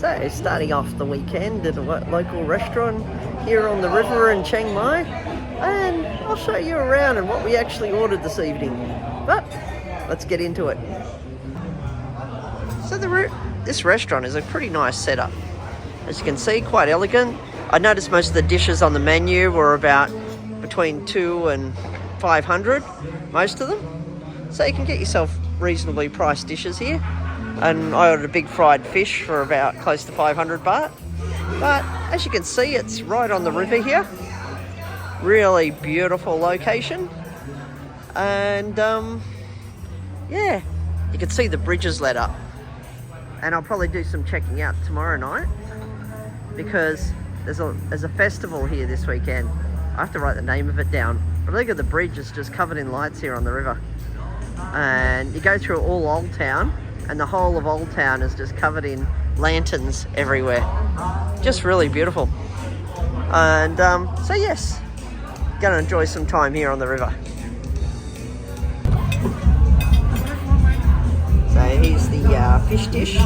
So, starting off the weekend at a local restaurant here on the river in Chiang Mai, and I'll show you around and what we actually ordered this evening. But let's get into it. So this restaurant is a pretty nice setup. As you can see, quite elegant. I noticed most of the dishes on the menu were about between 200 and 500, most of them. So you can get yourself reasonably priced dishes here. And I ordered a big fried fish for about close to 500 baht. But as you can see, it's right on the river here. Really beautiful location. And yeah, you can see the bridges lit up. And I'll probably do some checking out tomorrow night because there's a festival here this weekend. I have to write the name of it down. But look at the bridge, it's just covered in lights here on the river. And you go through all Old Town, and the whole of Old Town is just covered in lanterns everywhere. Just really beautiful. And so yes, gonna enjoy some time here on the river. So here's the fish dish.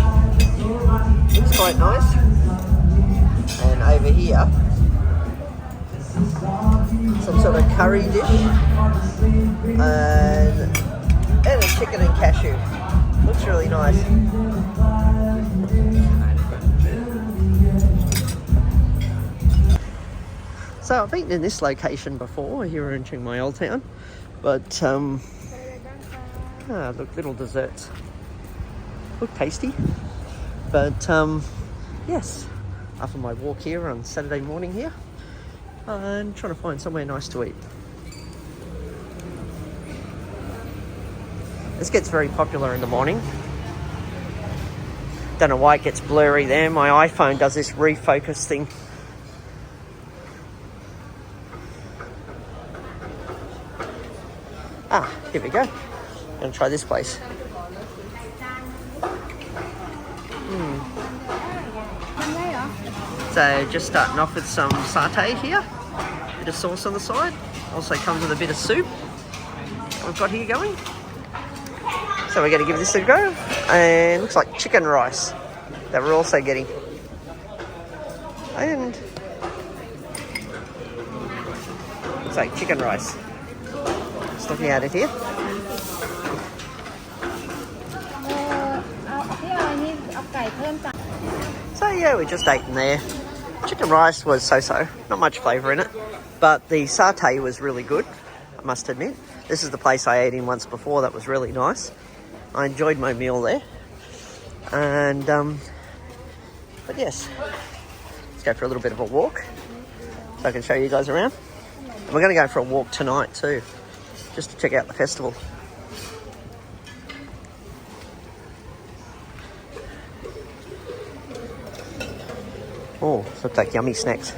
Looks quite nice. And over here, some sort of curry dish. And a chicken and cashew. Looks really nice. So I've eaten in this location before, here in Chiang Mai Old Town. But, look, little desserts. Look tasty. But, yes, after my walk here on Saturday morning here, and trying to find somewhere nice to eat. This gets very popular in the morning. Don't know why it gets blurry there. My iPhone does this refocus thing. Here we go. Gonna try this place. So just starting off with some satay here. Bit of sauce on the side. Also comes with a bit of soup that we've got here going. So we're going to give this a go. And looks like chicken rice that we're also getting. And looks like chicken rice. Just looking at it here. So yeah, we just ate in there. Chicken rice was so-so, not much flavour in it. But the satay was really good, I must admit. This is the place I ate in once before that was really nice. I enjoyed my meal there. And, but yes, let's go for a little bit of a walk so I can show you guys around. And we're going to go for a walk tonight too, just to check out the festival. Oh, looks like yummy snacks.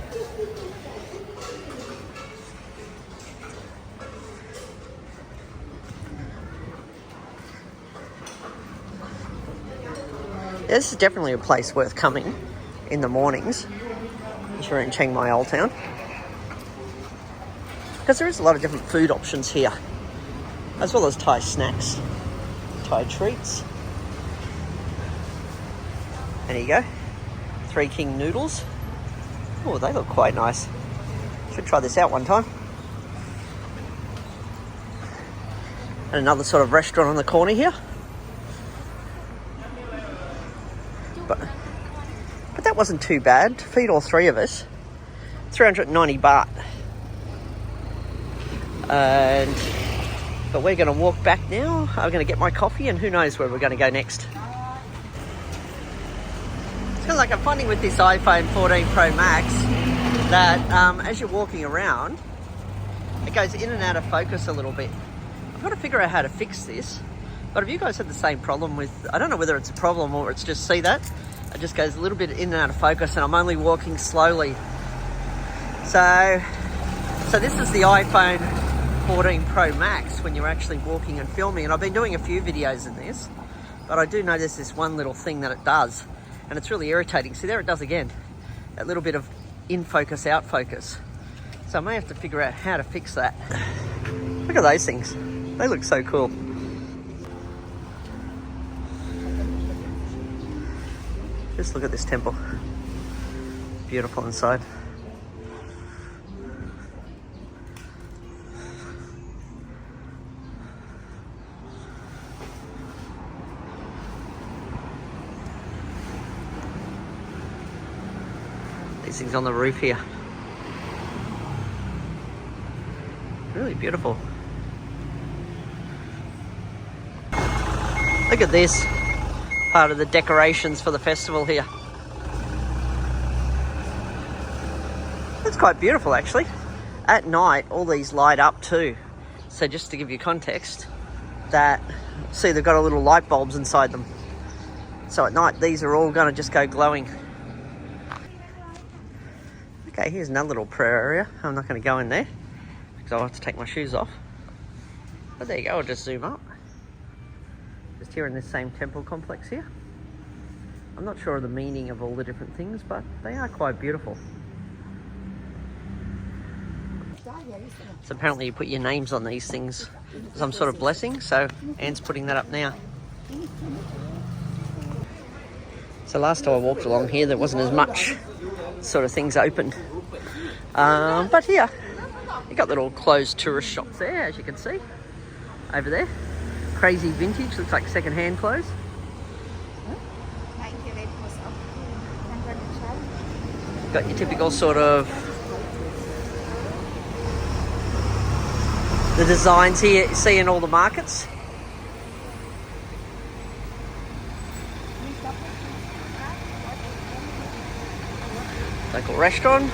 This is definitely a place worth coming in the mornings if you're in Chiang Mai Old Town, because there is a lot of different food options here, as well as Thai snacks, Thai treats. And there you go, Three King noodles. Oh, they look quite nice. Should try this out one time. And another sort of restaurant on the corner here. But that wasn't too bad to feed all three of us. 390 baht. But we're going to walk back now. I'm going to get my coffee, and who knows where we're going to go next. It's kind of like I'm finding with this iPhone 14 Pro Max that as you're walking around, it goes in and out of focus a little bit. I've got to figure out how to fix this. But have you guys had the same problem with, I don't know whether it's a problem or it's just, see that? It just goes a little bit in and out of focus, and I'm only walking slowly. So this is the iPhone 14 Pro Max when you're actually walking and filming. And I've been doing a few videos in this, but I do notice this one little thing that it does, and it's really irritating. See, there it does again. That little bit of in focus, out focus. So I may have to figure out how to fix that. Look at those things. They look so cool. Just look at this temple. Beautiful inside. These things on the roof here. Really beautiful. Look at this. Part of the decorations for the festival here. It's quite beautiful actually. At night all these light up too. So just to give you context, that see they've got a little light bulbs inside them. So at night these are all going to just go glowing. Okay, here's another little prayer area. I'm not going to go in there because I'll have to take my shoes off. But there you go, I'll just zoom up. Just here in this same temple complex here. I'm not sure of the meaning of all the different things, but they are quite beautiful. So apparently you put your names on these things, some sort of blessing, so Anne's putting that up now. So last time I walked along here there wasn't as much sort of things opened. But here, you've got little closed tourist shops there, as you can see, over there. Crazy vintage, looks like second-hand clothes. Got your typical sort of the designs here you see in all the markets. Local restaurant.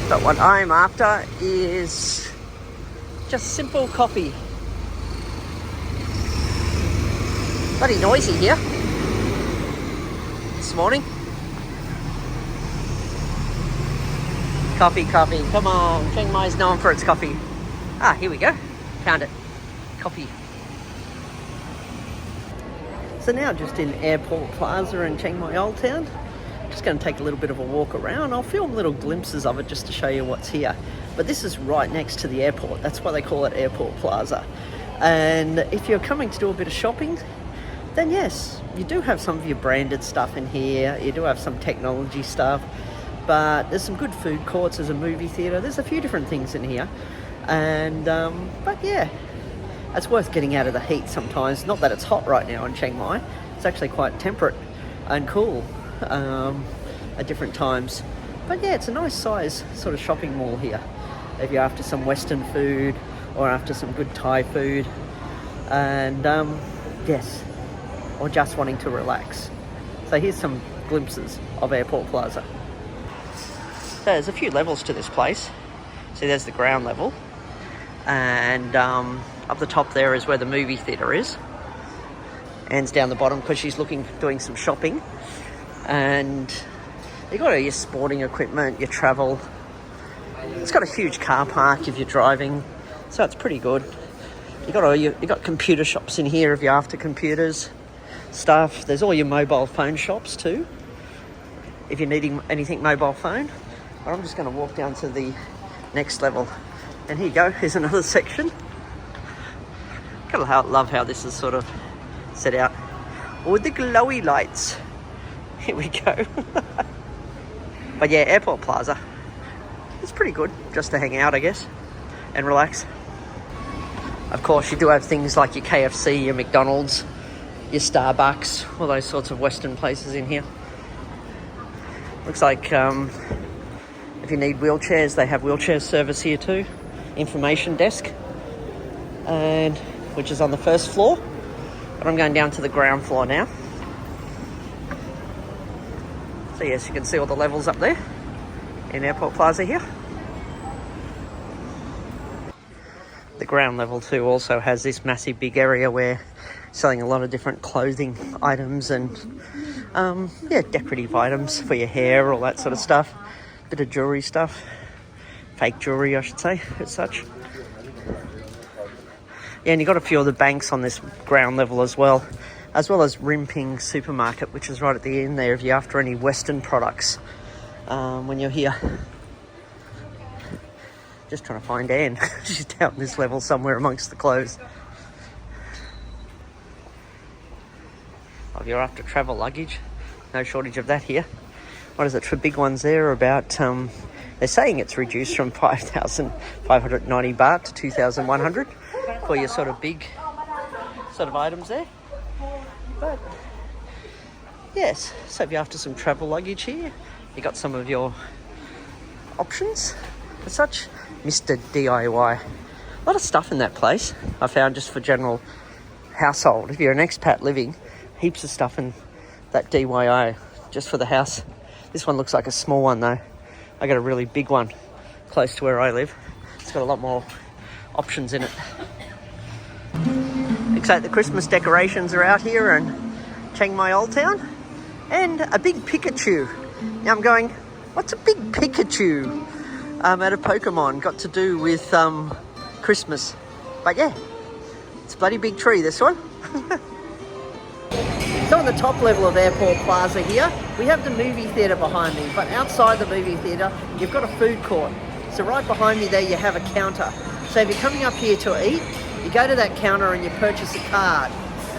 But what I'm after is just simple coffee. Bloody noisy here this morning. Coffee, come on. Chiang Mai is known for its coffee. Ah, here we go. Found it. Coffee. So now just in Airport Plaza in Chiang Mai Old Town. Just going to take a little bit of a walk around. I'll film little glimpses of it just to show you what's here. But this is right next to the airport. That's why they call it Airport Plaza. And if you're coming to do a bit of shopping, then yes, you do have some of your branded stuff in here. You do have some technology stuff. But there's some good food courts. There's a movie theatre. There's a few different things in here. And, but yeah, it's worth getting out of the heat sometimes. Not that it's hot right now in Chiang Mai. It's actually quite temperate and cool. At different times, but yeah, it's a nice size sort of shopping mall here if you're after some Western food or after some good Thai food, and yes, or just wanting to relax. So here's some glimpses of Airport Plaza. So there's a few levels to this place. See, there's the ground level, and up the top there is where the movie theatre is. Anne's down the bottom because she's doing some shopping. And you've got all your sporting equipment, your travel. It's got a huge car park if you're driving, so it's pretty good. You've got computer shops in here if you're after computers stuff. There's all your mobile phone shops too, if you're needing anything mobile phone. But I'm just going to walk down to the next level, and here you go. Here's another section. Gotta love how this is sort of set out. With the glowy lights. Here we go. But yeah, Airport Plaza. It's pretty good just to hang out, I guess, and relax. Of course, you do have things like your KFC, your McDonald's, your Starbucks, all those sorts of Western places in here. Looks like if you need wheelchairs, they have wheelchair service here too. Information desk, and which is on the first floor. But I'm going down to the ground floor now. So yes, you can see all the levels up there in Airport Plaza here. The ground level too also has this massive big area where selling a lot of different clothing items and yeah, decorative items for your hair, all that sort of stuff. Bit of jewellery stuff. Fake jewellery, I should say, as such. Yeah, and you've got a few of the banks on this ground level as well as Rimping Supermarket, which is right at the end there if you're after any Western products when you're here. Just trying to find Anne. She's down this level somewhere amongst the clothes. of your after travel luggage. No shortage of that here. What is it for big ones there? About they're saying it's reduced from 5,590 baht to 2,100 for your sort of big sort of items there. But yes, so if you're after some travel luggage here, you got some of your options as such. Mr. DIY. A lot of stuff in that place I found just for general household. If you're an expat living, heaps of stuff in that DIY just for the house. This one looks like a small one though. I got a really big one close to where I live. It's got a lot more options in it. Except the Christmas decorations are out here in Chiang Mai Old Town. And a big Pikachu. Now I'm going, what's a big Pikachu out of Pokemon got to do with Christmas? But yeah, it's a bloody big tree, this one. So on the top level of Airport Plaza here, we have the movie theatre behind me, but outside the movie theatre, you've got a food court. So right behind me there, you have a counter. So if you're coming up here to eat, you go to that counter and you purchase a card.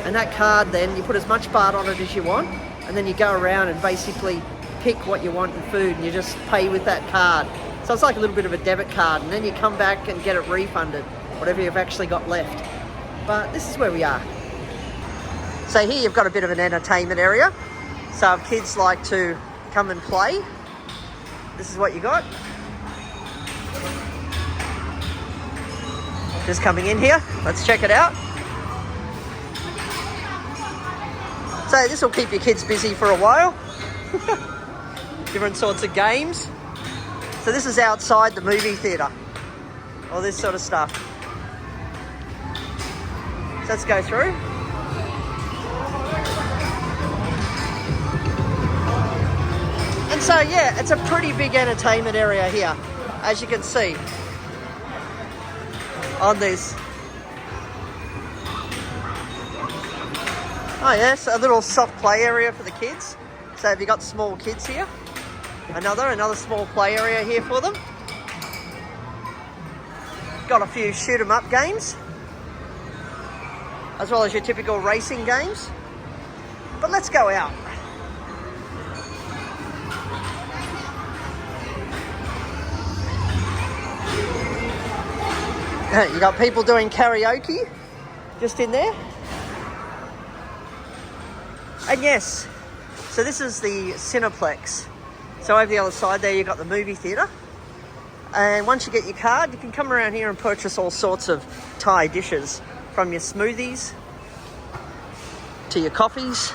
And that card then, you put as much baht on it as you want, and then you go around and basically pick what you want in food, and you just pay with that card. So it's like a little bit of a debit card, and then you come back and get it refunded, whatever you've actually got left. But this is where we are. So here you've got a bit of an entertainment area. So if kids like to come and play, this is what you got. Just coming in here, let's check it out. So this will keep your kids busy for a while. Different sorts of games. So this is outside the movie theatre. All this sort of stuff. So let's go through. And so yeah, it's a pretty big entertainment area here, as you can see on this. Oh yes, a little soft play area for the kids. So have you got small kids here? Another small play area here for them. Got a few shoot 'em up games, as well as your typical racing games. But let's go out. You got people doing karaoke just in there. And yes, so this is the Cineplex. So over the other side there, you've got the movie theatre. And once you get your card, you can come around here and purchase all sorts of Thai dishes, from your smoothies to your coffees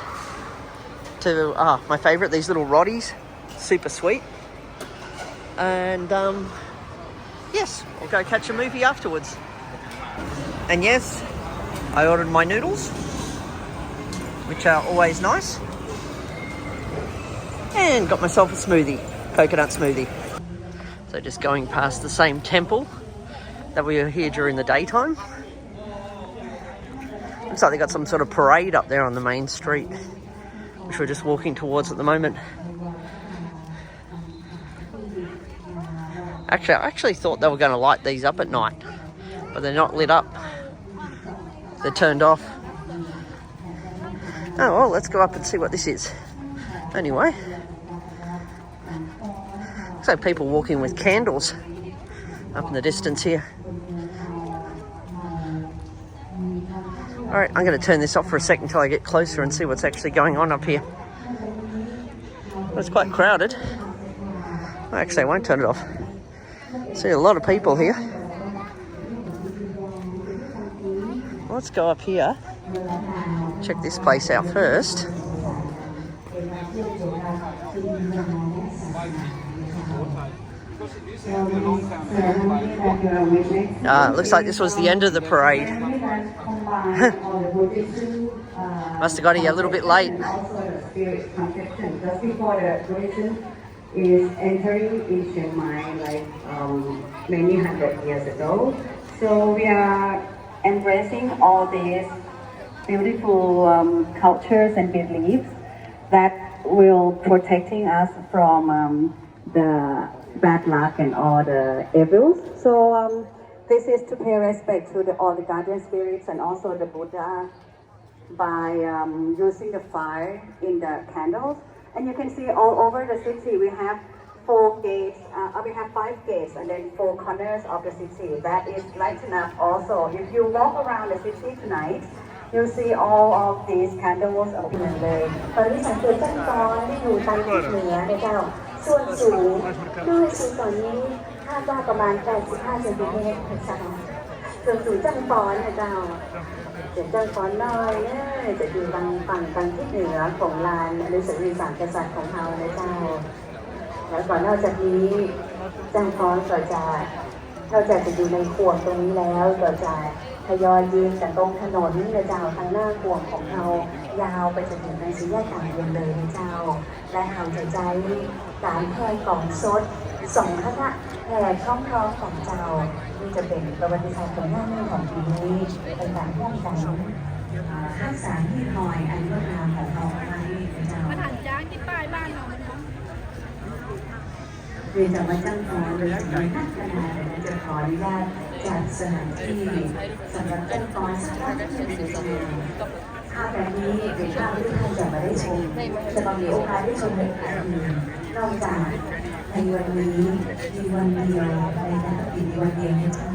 to, my favourite, these little roddies, super sweet. And yes, we'll go catch a movie afterwards. And yes, I ordered my noodles, which are always nice. And got myself a smoothie, coconut smoothie. So just going past the same temple that we were here during the daytime. Looks like they got some sort of parade up there on the main street, which we're just walking towards at the moment. Actually, I actually thought they were going to light these up at night, but they're not lit up. They're turned off. Oh, well, let's go up and see what this is. Anyway, looks like people walking with candles up in the distance here. All right, I'm going to turn this off for a second until I get closer and see what's actually going on up here. Well, it's quite crowded. Actually, I won't turn it off. See a lot of people here. Let's go up here. Check this place out first. Looks like this was the end of the parade. Must have got here a little bit late. Is entering in Chiang Mai like many hundred years ago. So we are embracing all these beautiful cultures and beliefs that will protecting us from the bad luck and all the evils. So this is to pay respect to all the guardian spirits and also the Buddha by using the fire in the candles. And you can see all over the city we have 4 gates, we have 5 gates and then 4 corners of the city that is lightened up also. If you walk around the city tonight, you'll see all of these candles appear เลยตอนนี้สังเกตจังกรที่อยู่ทางทิศเหนือเนี่ยเจ้าส่วนสูงคลื่นสูงตอนนี้คาดว่าประมาณ85 เซนติเมตรเจ้าส่วนสูงจังกรเนี่ยเจ้าเจ็ดจังกรน้อยเนี่ยจะอยู่ทางฝั่งทิศเหนือของลานอนุสาวรีย์สามกษัตริย์ของเราเลยเจ้าแล้วก่อนนอกจากนี้จังกรก็จะนอกจากจะอยู่ในขวงตรงนี้แล้วก็จะทยอยยืนจากตรงถนนในเจ้าทางหน้าขวงของเรายาวไปจนถึงในสี่แยกต่างเดียนเลยในเจ้าและเราจะใช้การแห่กล่องสดส่งคณะแห่ช่องท้องของเจ้าที่จะเป็นประวัติศาสตร์ของหน้าเมืองของปีนี้เป็นการร่วมกันรักษาที่คอยอันงดงามของเราไว้ในเจ้ามาถานจ้างที่ป้ายบ้านเรามันเนาะเรียนจากวัดจ้างพรหรือสำนักพัฒนาจะขออนุญาตจัดสถานที่สำหรับจ้างพรสำหรับที่จะสวยภาพแบบนี้เป็นภาพที่ท่านจะมาได้ชมจะต้องมีโอกาสได้ชมในอันอื่นนอกจากในวันนี้มีวันเดียวในการอีกวันเดียวนะเจ้า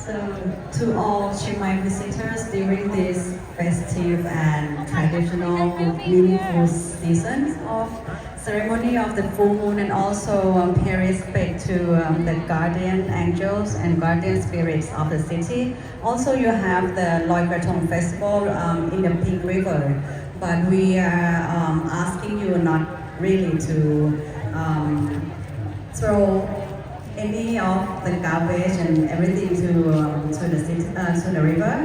So, to all Chiang Mai visitors during this festive and traditional meaningful season of ceremony of the full moon, and also pay respect to the guardian angels and guardian spirits of the city. Also, you have the Loy Krathong Festival in the Pink River, but we are asking you not really to throw any of the garbage and everything to the city, to the river.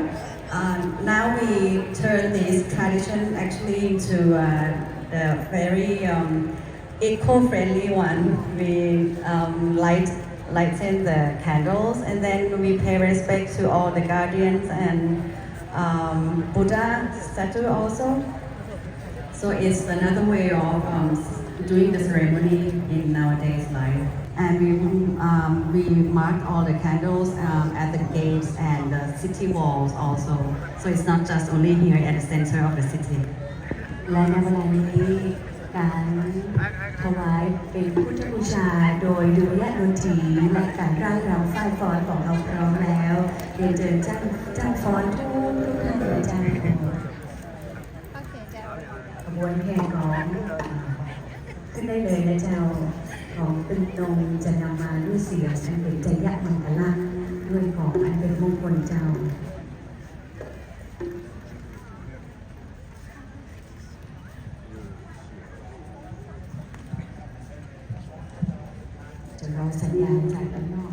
Now we turn this tradition actually into the very eco-friendly one. We lighten the candles, and then we pay respect to all the guardians and Buddha statue also. So it's another way of doing the ceremony in nowadays life. And we marked all the candles at the gates and the city walls also. So it's not just only here at the center of the city. และในเวลานี้การถวายเป็นพุทธบูชาโดยดุริยดนตรีและการร่ายรำฝ้ายฟ้อนของเราพร้อมแล้วเรียนเชิญจ้างฟ้อนทุกท่านเลยจ้าขบวนแห่ของขึ้นได้เลยนะเจ้าของตึงตรงจะนำมาด้วยเสียงอันเป็นจยะมังคละด้วยของอันเป็นมงคลเจ้าจะรอสัญญาณจากด้านนอก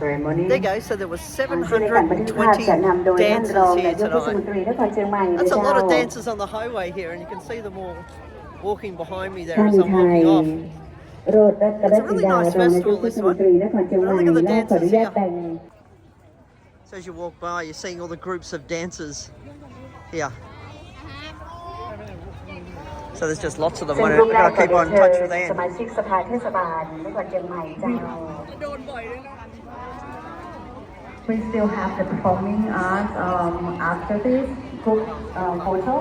Ceremony. There you go. So there was ซึ่งในการบันทึกภาพ 720 จะนำโดยท่านรอง dancers นา here ยกเทศมน tonight. ตรีนครเชียงใหม่ That's a เจ้า lot of dancers on the highway here, and you can see them all walking behind me there ท่าน as I'm ไทย walking off. โรดรัตนสิดารองนายกเทศมนตรีนครเชียงใหม่และขออนุญาตแต่ง So as you walk by, you're seeing all the groups of dancers here. So there's just lots of them. ซึ่ง I've รูปแร got ก to ก็ keep ได้ on เชิ touch ญ with ส Anne. มาชิกสภาเทศบาลนครเชียงใหม่เจ้า We still have the performing arts after this group photo.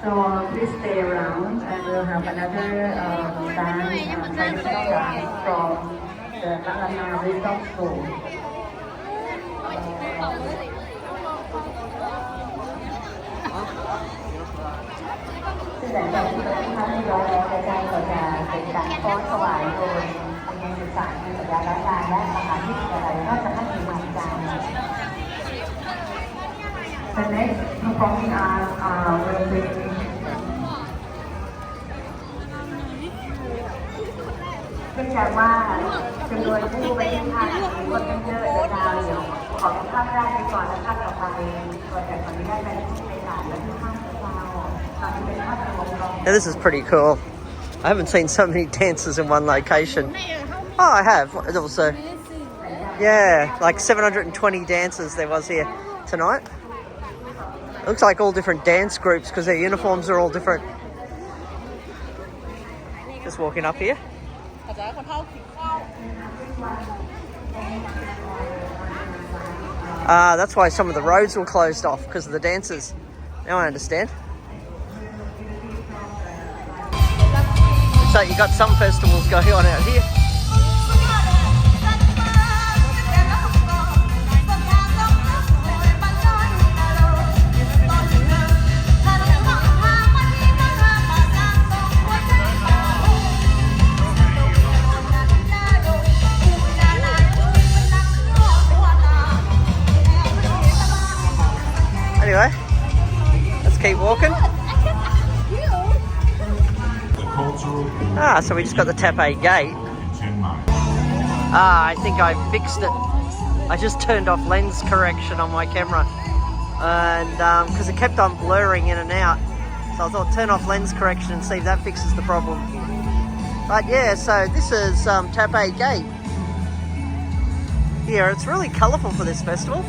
So please stay around and we'll have another dance, traditional dance from the Plaza Restaurant School. ซึ่งหลังจากที่เราทำเรียบร้อยแล้วอาจารย์ก็จะเป็นการฟ้อนถวายโดยโรงเรียนศึกษาในสัญญาล้านนาและมหาวิทยาลัยราชภัฏเชียงใหม่อาจารย์ The next performing arts will be เนื่องจากว่าจำนวนผู้ไปที่พักมีคนเยอะจะดาวอยู่ขอเป็นภาพแรกไปก่อนและภาพต่อไปตัวแต่คนนี้ได้ไปที่ไปหลานและที่ภาพของเราตอนนี้เป็นภาพรวมของ Now this is pretty cool. I haven't seen so many dancers in one location. Oh, I have. Also, yeah, like 720 dancers there was here tonight. Looks like all different dance groups because their uniforms are all different. Just walking up here. That's why some of the roads were closed off because of the dancers. Now I understand. So you got some festivals going on out here. Anyway, let's keep walking. So we just got the Taipei gate. I think I fixed it. I just turned off lens correction on my camera. And because it kept on blurring in and out. So So I thought turn off lens correction and see if that fixes the problem. But yeah, so this is Taipei Gate. Here, it's really colourful for this festival.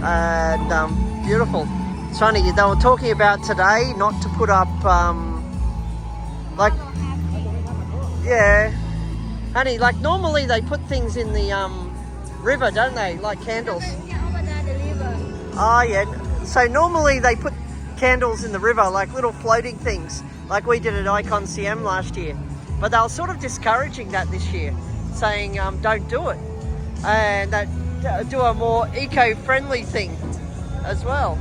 And beautiful. It's funny, they were talking about today not to put up, like, yeah, honey, like normally they put things in the river, don't they? Like candles. Oh yeah, so normally they put candles in the river, like little floating things, like we did at Icon CM last year. But they were sort of discouraging that this year, saying don't do it. And that do a more eco-friendly thing as well.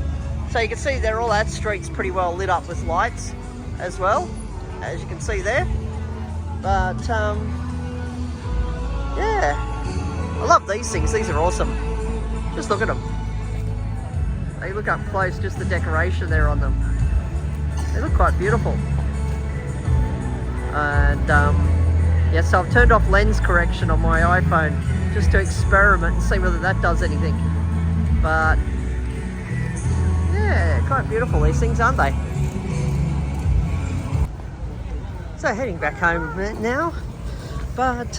So you can see there, all that street's pretty well lit up with lights as well, as you can see there. But yeah, I love these things. These are awesome. Just look at them. They look up close, just the decoration there on them. They look quite beautiful. And yeah, so I've turned off lens correction on my iPhone just to experiment and see whether that does anything. But yeah, quite beautiful these things, aren't they? So heading back home now, but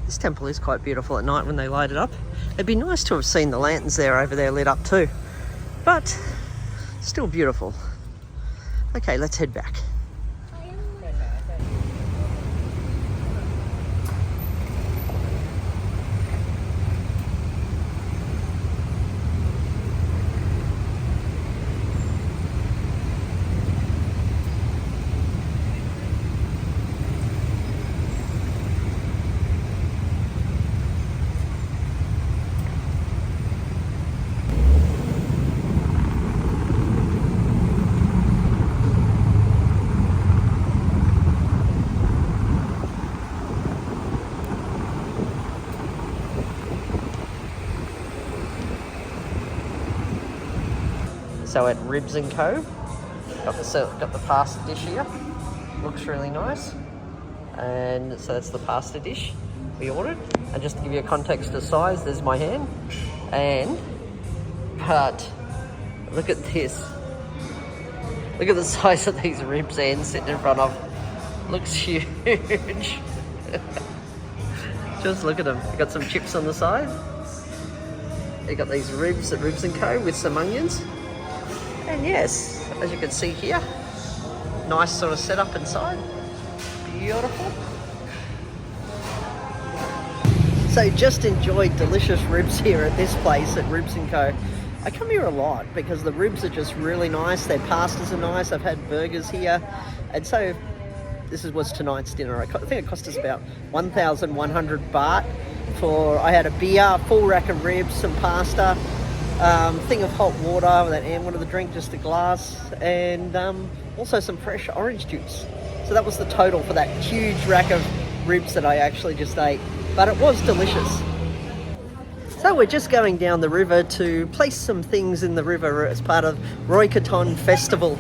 this temple is quite beautiful at night when they light it up. It'd be nice to have seen the lanterns there over there lit up too, but still beautiful. Okay, let's head back. So at Ribs & Co, got the pasta dish here. Looks really nice. And so that's the pasta dish we ordered. And just to give you a context of size, there's my hand. But look at this. Look at the size of these ribs Anne's sitting in front of. Looks huge. Just look at them. You've got some chips on the side. You've got these ribs at Ribs & Co with some onions. And yes, as you can see here, nice sort of setup inside. Beautiful. So just enjoyed delicious ribs here at this place at Ribs & Co. I come here a lot because the ribs are just really nice. Their pastas are nice. I've had burgers here. And so this was tonight's dinner. I think it cost us about 1,100 baht for, I had a beer, full rack of ribs, some pasta, thing of hot water that Anne wanted to drink, just a glass, and also some fresh orange juice. So that was the total for that huge rack of ribs that I actually just ate. But it was delicious. So we're just going down the river to place some things in the river as part of Loy Krathong Festival.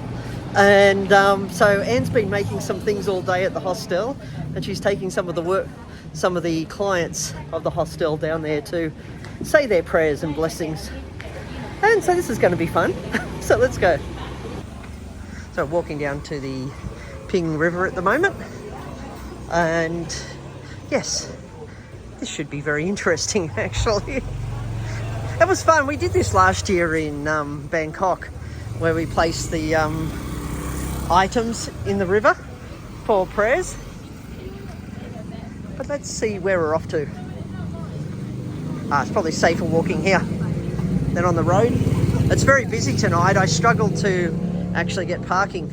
And so Anne's been making some things all day at the hostel, and she's taking some of the clients of the hostel down there to say their prayers and blessings. And so this is going to be fun. So let's go. So walking down to the Ping River at the moment. And yes, this should be very interesting actually. It was fun. We did this last year in Bangkok, where we placed the items in the river for prayers. But let's see where we're off to. It's probably safer walking here than on the road. It's very busy tonight. I struggled to actually get parking.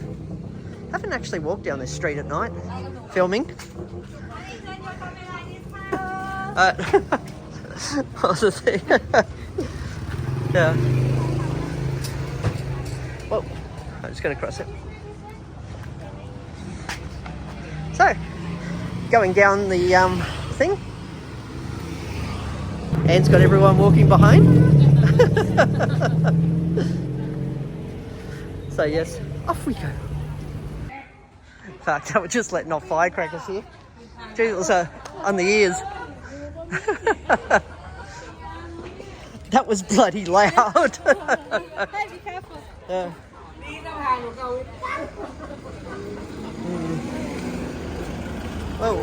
I haven't actually walked down this street at night filming. Yeah. Whoa, I'm just going to cross it. So, going down the thing. Anne's got everyone walking behind. So yes, off we go. In fact, I was just letting off firecrackers here. Gee, it was on the ears. That was bloody loud. Hey, be careful. Yeah. Whoa.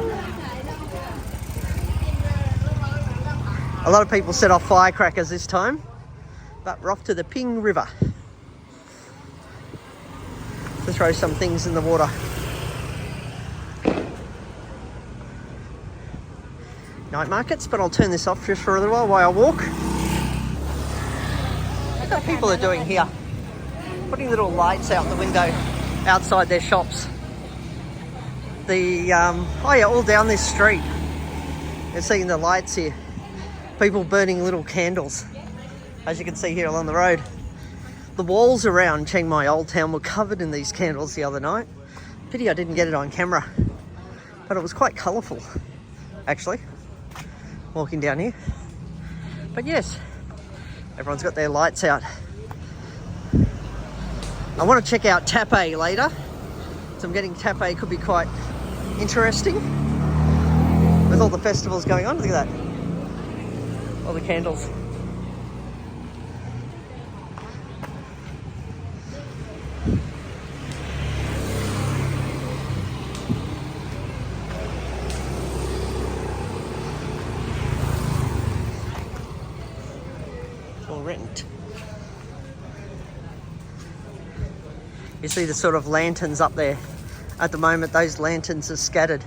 A lot of people set off firecrackers this time, but we're off to the Ping River to throw some things in the water. Night markets, but I'll turn this off just for a little while I walk. Look what people are doing here. Putting little lights out the window outside their shops. Oh yeah, all down this street. You're seeing the lights here. People burning little candles, as you can see here along the road. The walls around Chiang Mai Old Town were covered in these candles the other night. Pity I didn't get it on camera, but it was quite colourful, actually, walking down here. But yes, everyone's got their lights out. I want to check out Taipei later, so I'm getting Taipei could be quite interesting with all the festivals going on. Look at that, all the candles. For rent. You see the sort of lanterns up there. At the moment, those lanterns are scattered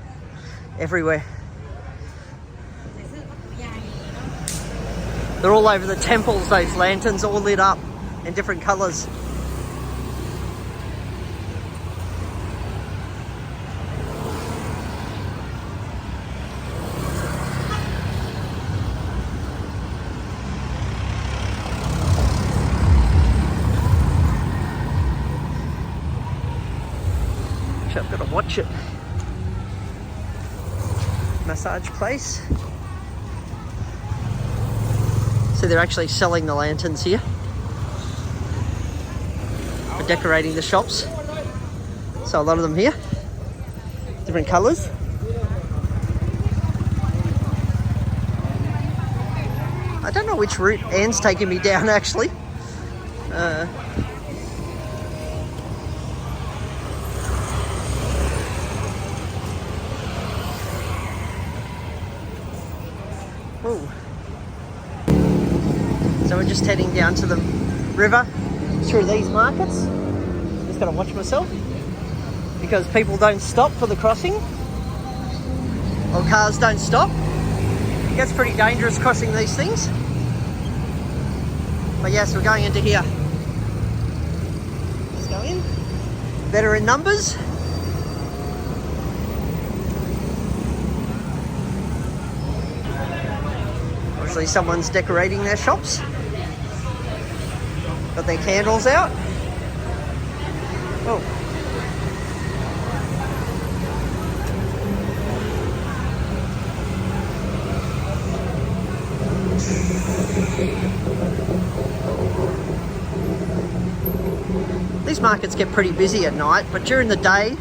everywhere. They're all over the temples, those lanterns, all lit up in different colours. I've got to watch it. Massage place. So they're actually selling the lanterns here for decorating the shops. So a lot of them here, different colours. I don't know which route Anne's taking me down actually. So we're just heading down to the river through these markets. Just got to watch myself because people don't stop for the crossing, or cars don't stop. It gets pretty dangerous crossing these things. But yes, we're going into here. Let's go in. Better in numbers. Obviously someone's decorating their shops. Got their candles out. Oh. These markets get pretty busy at night, but during the day,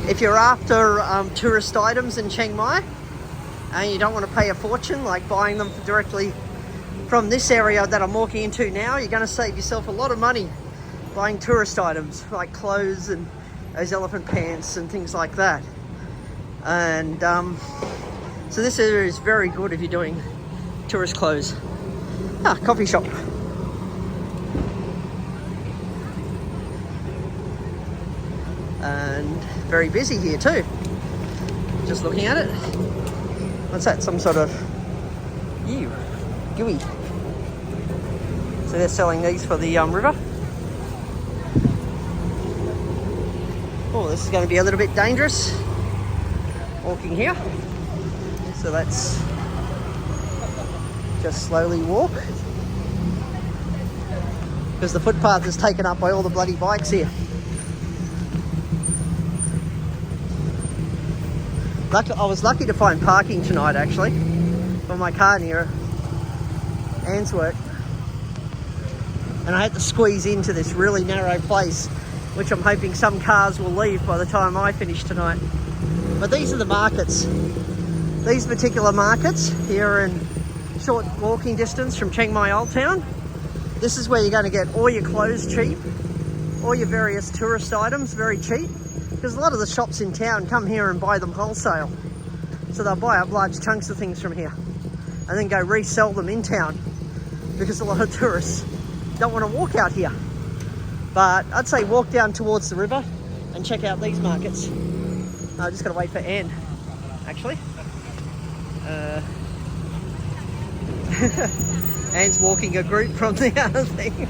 if you're after tourist items in Chiang Mai and you don't want to pay a fortune, like buying them directly from this area that I'm walking into now, you're going to save yourself a lot of money buying tourist items like clothes and those elephant pants and things like that. And so this area is very good if you're doing tourist clothes. Coffee shop. And very busy here too. Just looking at it. What's that? Some sort of gooey. So they're selling these for the river. Oh, this is going to be a little bit dangerous walking here. So let's just slowly walk, because the footpath is taken up by all the bloody bikes here. I was lucky to find parking tonight actually for my car near Anne's work, and I had to squeeze into this really narrow place, which I'm hoping some cars will leave by the time I finish tonight. But these are the markets. These particular markets here are in short walking distance from Chiang Mai Old Town. This is where you're going to get all your clothes cheap, all your various tourist items very cheap, because a lot of the shops in town come here and buy them wholesale. So they'll buy up large chunks of things from here and then go resell them in town, because a lot of tourists don't want to walk out here. But I'd say walk down towards the river and check out these markets. I just got to wait for Anne, actually. Anne's walking a group from the other thing.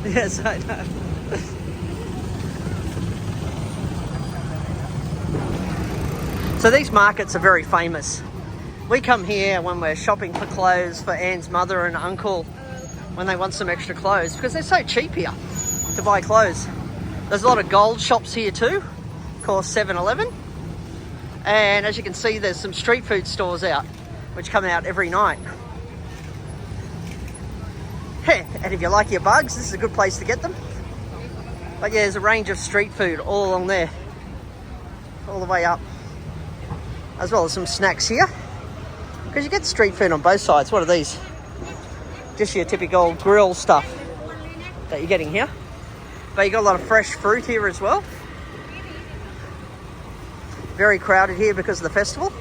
Yes, I know. So these markets are very famous. We come here when we're shopping for clothes for Anne's mother and uncle when they want some extra clothes, because they're so cheap here to buy clothes. There's a lot of gold shops here too, of course 7-Eleven. And as you can see, there's some street food stores out, which come out every night. And if you like your bugs, this is a good place to get them. But yeah, there's a range of street food all along there, all the way up, as well as some snacks here, because you get street food on both sides. What are these? Just your typical grill stuff that you're getting here. But you got a lot of fresh fruit here as well. Very crowded here because of the festival.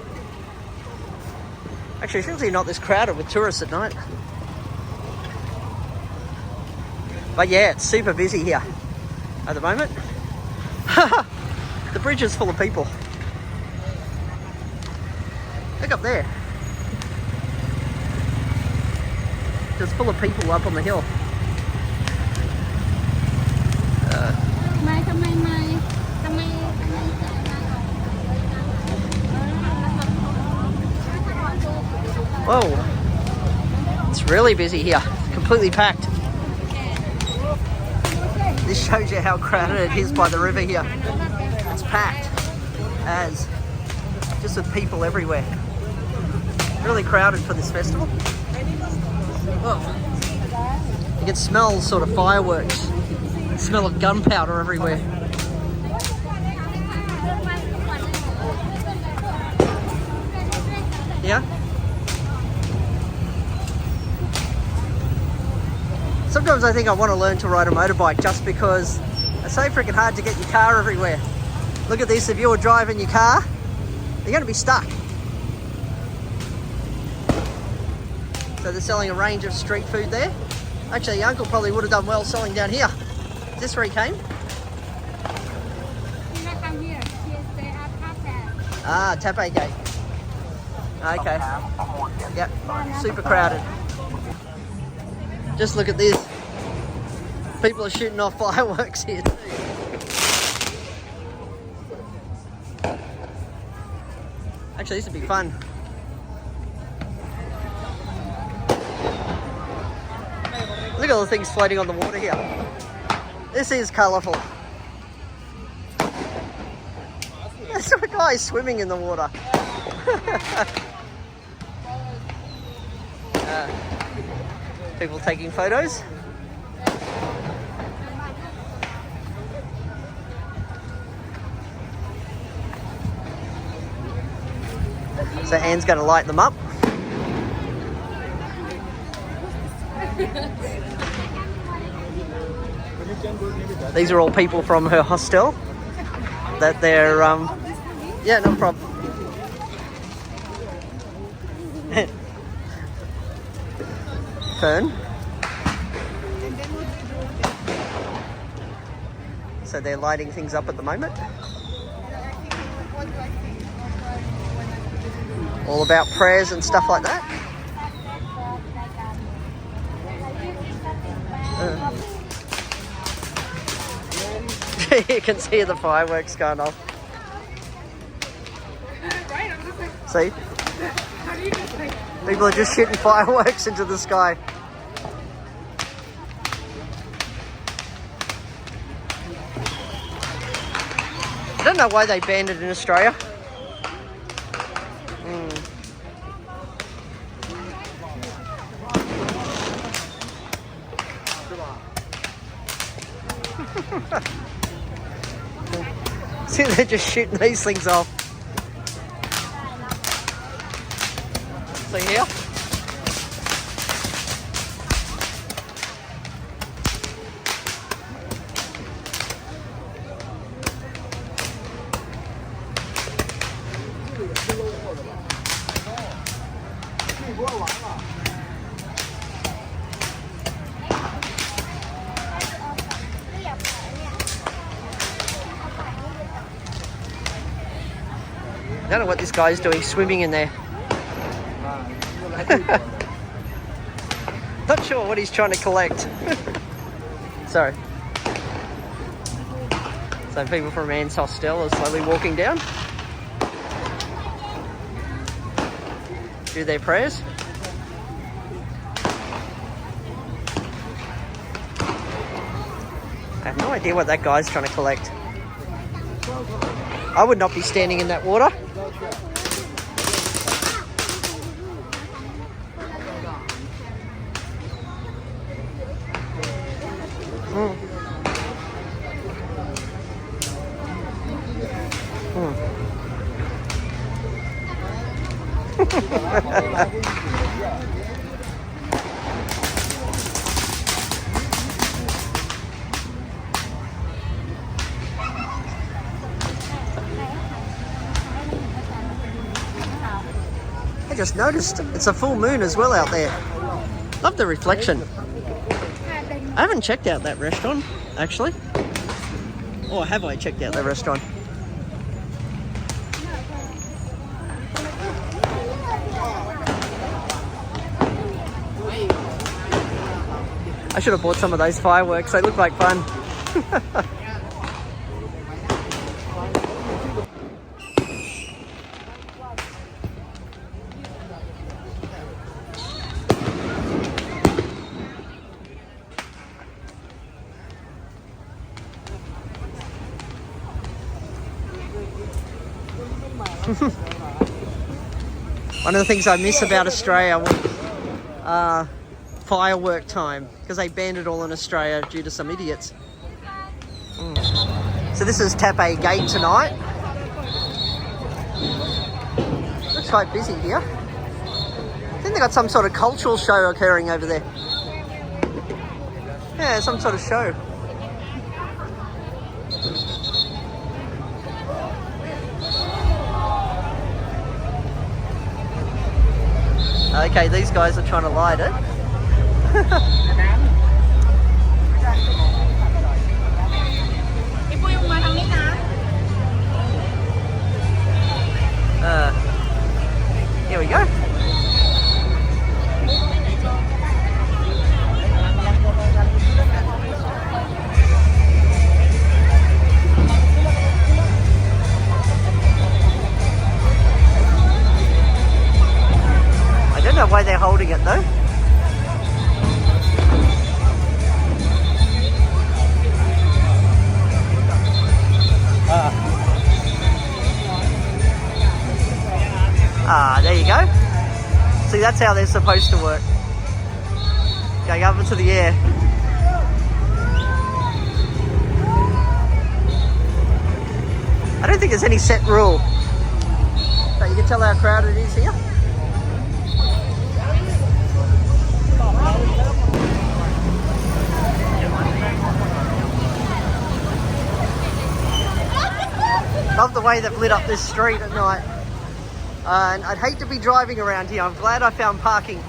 Actually, it's usually not this crowded with tourists at night. But yeah, it's super busy here at the moment. The bridge is full of people. Look up there. Just full of people up on the hill. Whoa. It's really busy here. Completely packed. This shows you how crowded it is by the river here. It's packed as just with people everywhere. Really crowded for this festival. Whoa. You can smell sort of fireworks. The smell of gunpowder everywhere. Yeah? Sometimes I think I want to learn to ride a motorbike just because it's so freaking hard to get your car everywhere. Look at this, if you were driving your car, you're going to be stuck. So they're selling a range of street food there. Actually, the uncle probably would have done well selling down here. Is this where he came? Ah, Taipei Gate. Okay. Yep, super crowded. Just look at this. People are shooting off fireworks here too. Actually, this would be fun. Look at all the things floating on the water here. This is colourful. There's a guy swimming in the water. People taking photos. So Anne's going to light them up. These are all people from her hostel that they're yeah, no problem. Fern. So they're lighting things up at the moment. All about prayers and stuff like that. You can see the fireworks going off. See? People are just shooting fireworks into the sky. I don't know why they banned it in Australia. See, they're just shooting these things off. See here? don't know what this guy's doing swimming in there. Not sure what he's trying to collect. Sorry. So people from Anne's Hostel are slowly walking down. Do their prayers. I have no idea what that guy's trying to collect. I would not be standing in that water. I just noticed it's a full moon as well out there. Love the reflection. I haven't checked out that restaurant, actually. Or have I checked out that restaurant? I should have bought some of those fireworks. They look like fun. One of the things I miss about Australia was firework time, because they banned it all in Australia due to some idiots. So this is Taipei Gate tonight. Looks quite busy here. I think they got some sort of cultural show occurring over there. Yeah, some sort of show. Okay, these guys are trying to light it. Here we go. I don't know why they're holding it though. There you go. See, that's how they're supposed to work. Going up into the air. I don't think there's any set rule. But you can tell how crowded it is here. Love the way they've lit up this street at night. And I'd hate to be driving around here. I'm glad I found parking.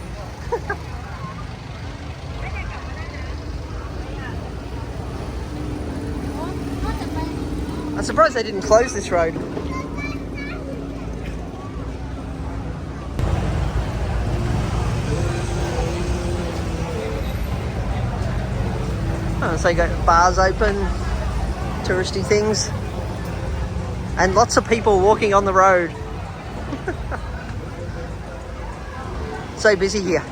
I'm surprised they didn't close this road. Oh, so you got bars open, touristy things, and lots of people walking on the road. So busy here.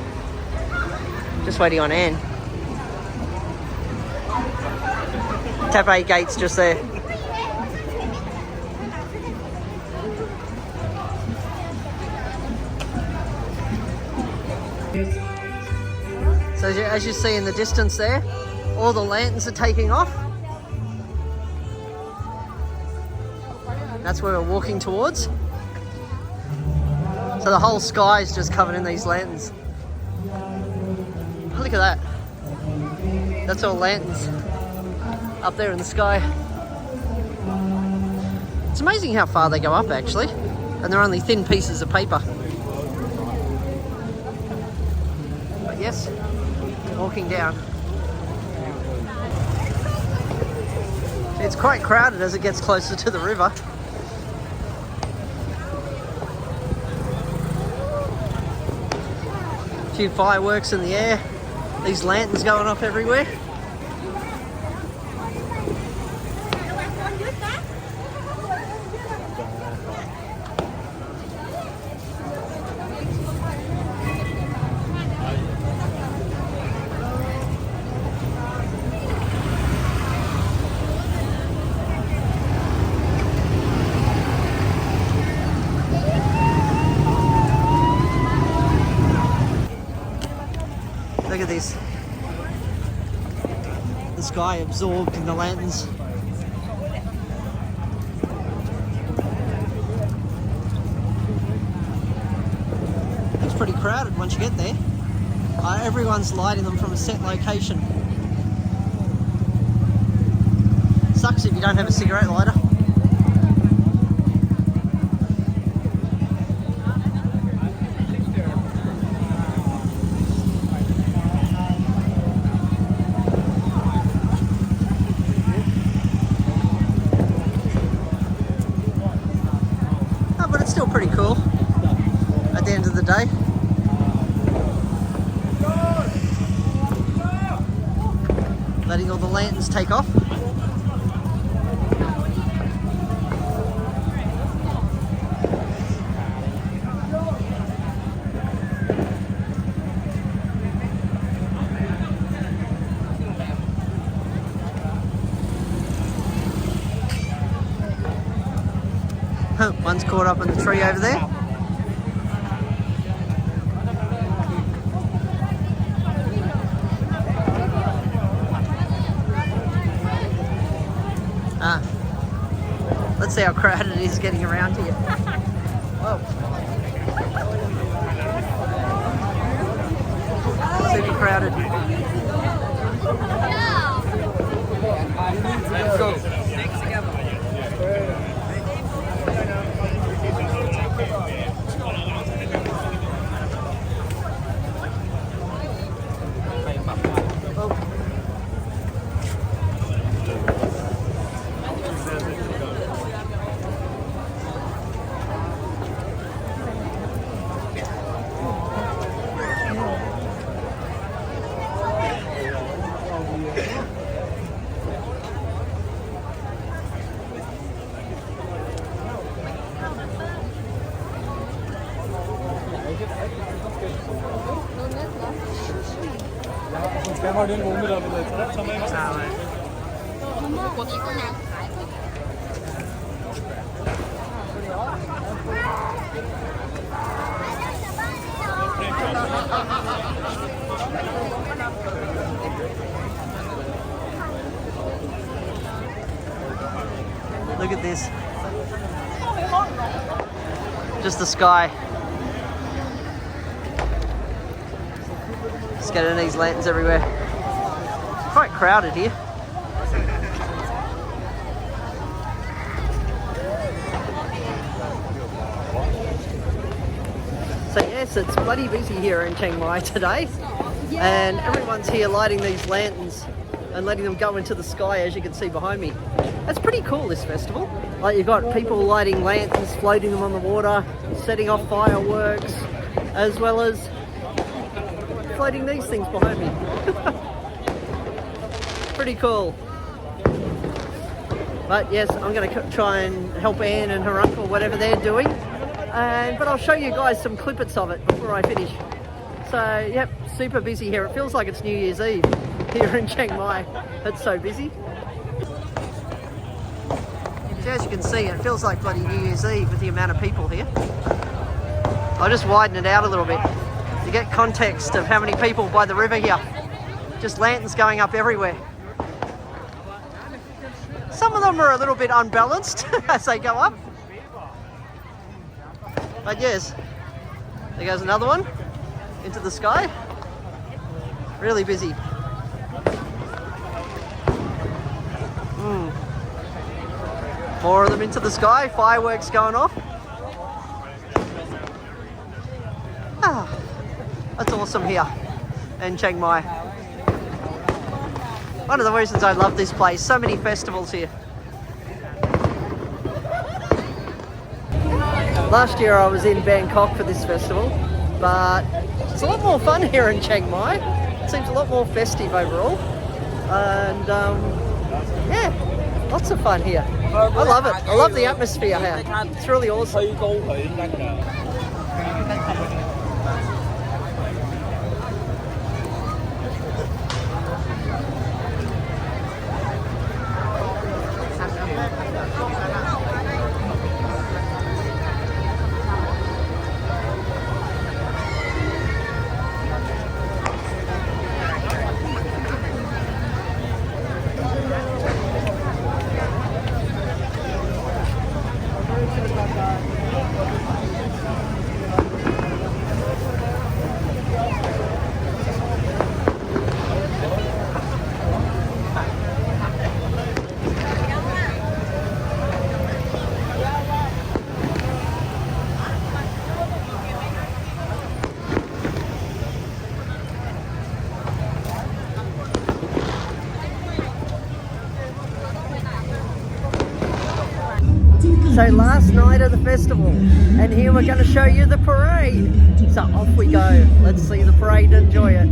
Just waiting on Anne. Taipei Gate's just there. So as you see in the distance there, all the lanterns are taking off. That's where we're walking towards. So the whole sky is just covered in these lanterns. Oh, look at that. That's all lanterns up there in the sky. It's amazing how far they go up actually. And they're only thin pieces of paper. But yes, walking down. It's quite crowded as it gets closer to the river. few fireworks in the air. These lanterns going off everywhere. Look at this. The sky absorbed in the lanterns. It's pretty crowded once you get there. Everyone's lighting them from a set location. Sucks if you don't have a cigarette lighter. Still pretty cool at the end of the day. Letting all the lanterns take off. One's caught up in the tree over there. Let's see how crowded it is getting around here. Whoa. Super crowded. Let's go. Look at this. Just the sky. Getting these lanterns everywhere. It's quite crowded here. So yes, it's bloody busy here in Chiang Mai today, and everyone's here lighting these lanterns and letting them go into the sky, as you can see behind me. That's pretty cool, this festival. Like, you've got people lighting lanterns, floating them on the water, setting off fireworks, as well as floating these things behind me. Pretty cool. But yes, I'm going to try and help Anne and her uncle, whatever they're doing. But I'll show you guys some clippets of it before I finish. So, yep, super busy here. It feels like it's New Year's Eve here in Chiang Mai. It's so busy. So as you can see, it feels like bloody New Year's Eve with the amount of people here. I'll just widen it out a little bit to get context of how many people by the river here. Just lanterns going up everywhere. Some of them are a little bit unbalanced as they go up. But yes, there goes another one into the sky. Really busy. More of them into the sky, fireworks going off. That's awesome here in Chiang Mai. One of the reasons I love this place, so many festivals here. Last year I was in Bangkok for this festival, but It's a lot more fun here in Chiang Mai. It seems a lot more festive overall. And yeah, lots of fun here. I love it. I love the atmosphere here. It's really awesome. So last night of the festival, and here we're going to show you the parade. So off we go. Let's see the parade and enjoy it.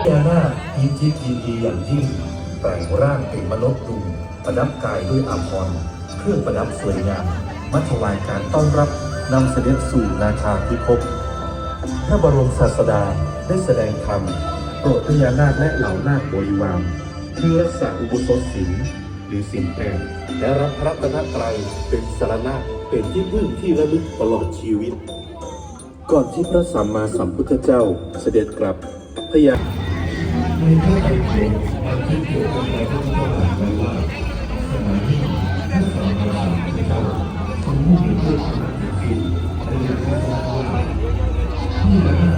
ญานาคยินทิพย์ยินดีอย่างยิ่งแปลงร่างเป็นมนุษย์ดูประดับกายด้วยอาภรณ์เครื่องประดับสวยงามมัถวายการต้อนรับนำเสด็จสู่นาคาพิภพพระบรมศาสดาได้แสดงธรรมโปรดพญานาคและเหล่านาคบริวารเพื่อรักษาอุโบสถศีลหรือศีลแปดและรับพระรัตนตรัยเป็นสรณะเป็นที่พึ่งที่ระลึกตลอดชีวิตก่อนที่พระสัมมาสัมพุทธเจ้าเสด็จกลับพญาในพระไตรปิฎกบันทึกเกี่ยวกับพระพุทธเจ้าไว้ว่าสมัยที่พระสัมมาสัมพุทธเจ้าทรงมุ่งในเพื่อความเป็นที่และยังพระสัมมาสัมพุทธเจ้าที่